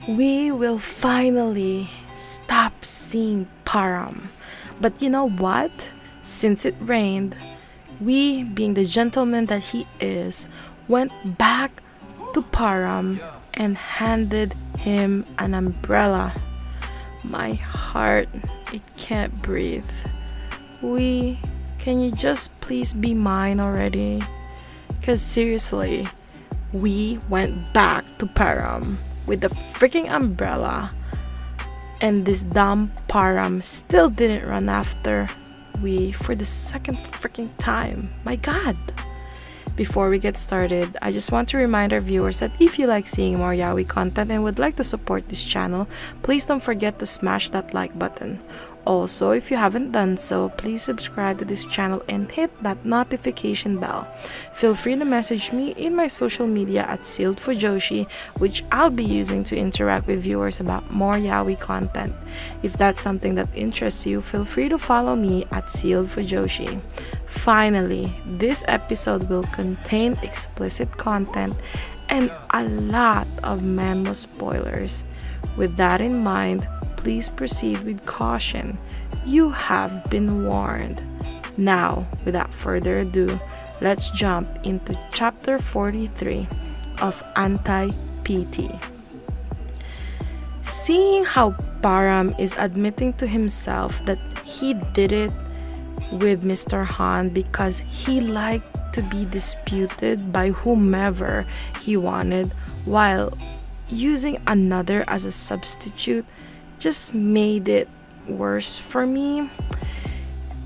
We will finally stop seeing Param. But you know what? Since it rained, we, being the gentleman that he is, went back to Param and handed him an umbrella. My heart, it can't breathe. Can you just please be mine already? Cause seriously, we went back to Param with the freaking umbrella, and this dumb Param still didn't run after we for the second freaking time. My god. Before we get started, I just want to remind our viewers that if you like seeing more yaoi content and would like to support this channel, please don't forget to smash that like button. Also, if you haven't done so, please subscribe to this channel and hit that notification bell. Feel free to message me in my social media at ZEALED FUJOSHI, which I'll be using to interact with viewers about more yaoi content. If that's something that interests you, feel free to follow me at ZEALED FUJOSHI. Finally, this episode will contain explicit content and a lot of manwha spoilers. With that in mind, please proceed with caution. You have been warned. Now, without further ado, let's jump into chapter 43 of Anti-PT. Seeing how Param is admitting to himself that he did it with Mr. Han because he liked to be disputed by whomever he wanted, while using another as a substitute just made it worse for me.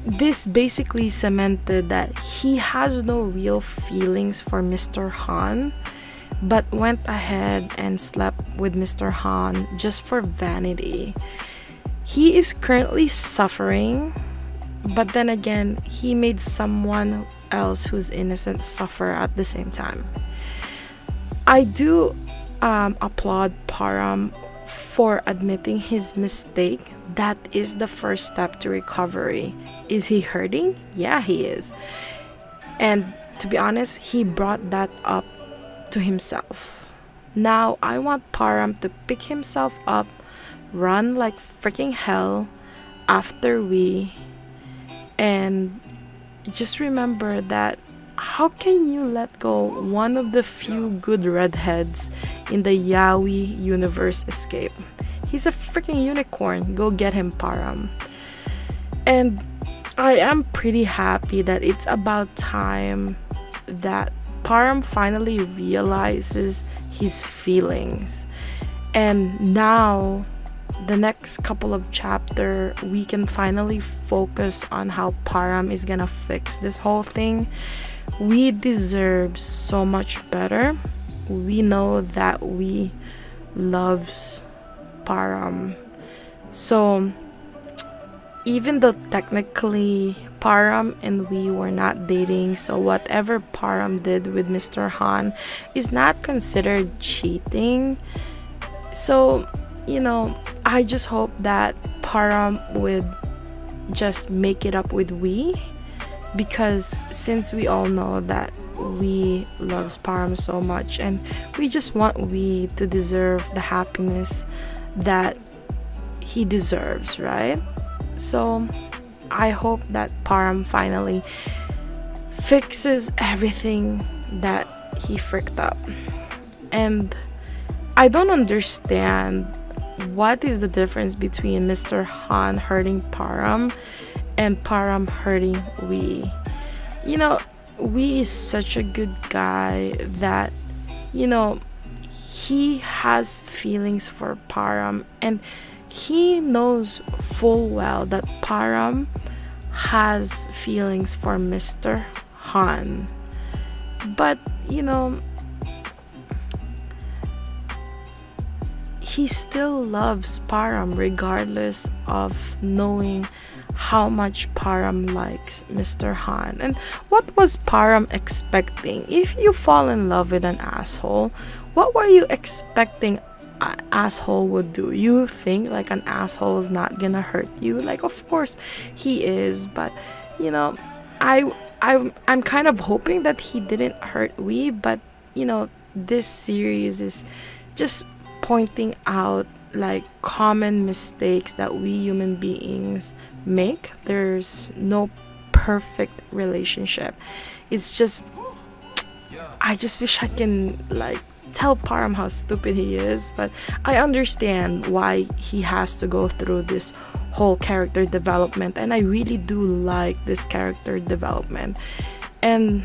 This basically cemented that he has no real feelings for Mr. Han, but went ahead and slept with Mr. Han just for vanity. He is currently suffering, but then again, he made someone else who's innocent suffer at the same time. I do applaud Param for admitting his mistake. That is the first step to recovery. Is he hurting? Yeah, he is. And to be honest, he brought that up to himself. Now, I want Param to pick himself up, run like freaking hell after we, and just remember that how can you let go one of the few good redheads in the yaoi universe escape? He's a freaking unicorn. Go get him, Param. And I am pretty happy that it's about time that Param finally realizes his feelings. And now, the next couple of chapters, we can finally focus on how Param is gonna fix this whole thing. We deserve so much better. We know that we loves Param. So even though technically Param and we were not dating, so whatever Param did with Mr. Han is not considered cheating. So, you know, I just hope that Param would just make it up with we, because since we all know that we loves Param so much and we just want we to deserve the happiness that he deserves, right? So I hope that Param finally fixes everything that he fricked up. And I don't understand what is the difference between Mr. Han hurting Param and Param hurting we. You know, we is such a good guy that, you know, he has feelings for Param, and he knows full well that Param has feelings for Mr. Han. But, you know, he still loves Param regardless of knowing how much Param likes Mr. Han. And what was Param expecting? If you fall in love with an asshole, what were you expecting an asshole would do? You think like an asshole is not gonna hurt you? Like, of course he is, but you know, I'm kind of hoping that he didn't hurt we, but you know, this series is just pointing out like common mistakes that we human beings make. There's no perfect relationship. It's just, I just wish I can like tell Param how stupid he is, but I understand why he has to go through this whole character development, and I really do like this character development. And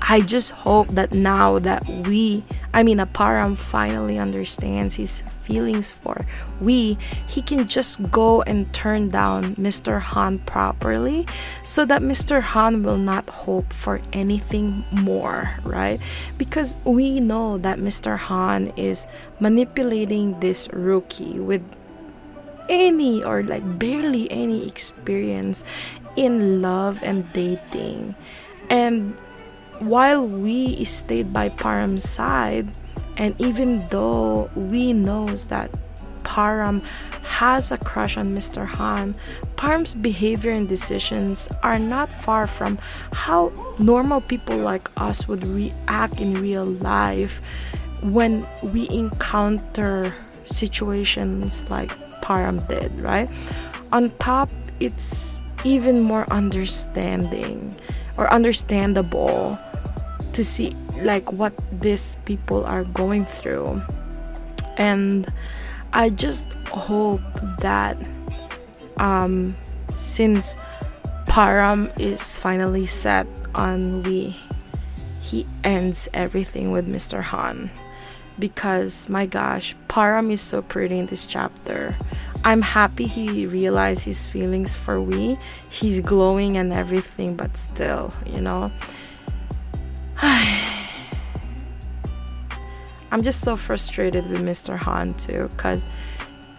I just hope that now that Param finally understands his feelings for he can just go and turn down Mr. Han properly, so that Mr. Han will not hope for anything more, right? Because we know that Mr. Han is manipulating this rookie with any or like barely any experience in love and dating. And while we stayed by Param's side, and even though we knows that Param has a crush on Mr. Han, Param's behavior and decisions are not far from how normal people like us would react in real life when we encounter situations like Param did, right? On top, it's even more understanding or understandable to see like what these people are going through. And I just hope that since Param is finally set on he ends everything with Mr. Han, because my gosh, Param is so pretty in this chapter. I'm happy he realized his feelings for He's glowing and everything, but still, you know, I'm just so frustrated with Mr. Han too, because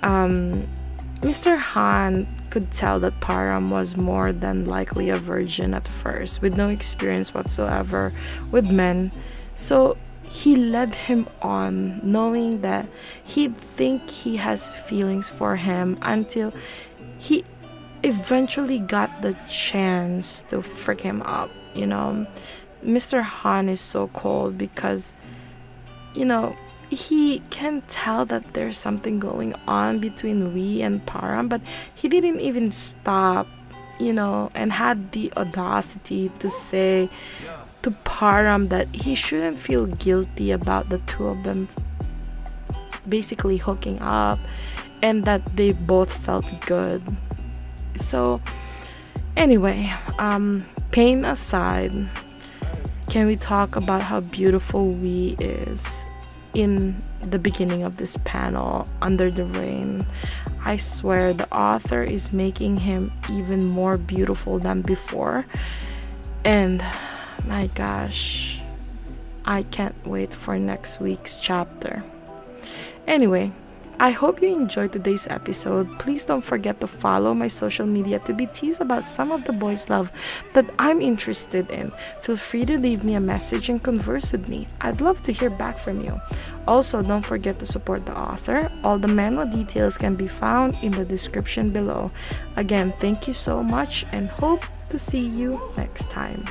Mr. Han could tell that Param was more than likely a virgin at first, with no experience whatsoever with men. So he led him on, knowing that he'd think he has feelings for him, until he eventually got the chance to frick him up, you know. Mr. Han is so cold because, you know, he can tell that there's something going on between and Param, but he didn't even stop, you know, and had the audacity to say to Param that he shouldn't feel guilty about the two of them basically hooking up, and that they both felt good. So anyway, pain aside, can we talk about how beautiful Wee is in the beginning of this panel, Under the Rain? I swear the author is making him even more beautiful than before, and my gosh, I can't wait for next week's chapter. Anyway, I hope you enjoyed today's episode. Please don't forget to follow my social media to be teased about some of the boys' love that I'm interested in. Feel free to leave me a message and converse with me. I'd love to hear back from you. Also, don't forget to support the author. All the manhwa details can be found in the description below. Again, thank you so much, and hope to see you next time.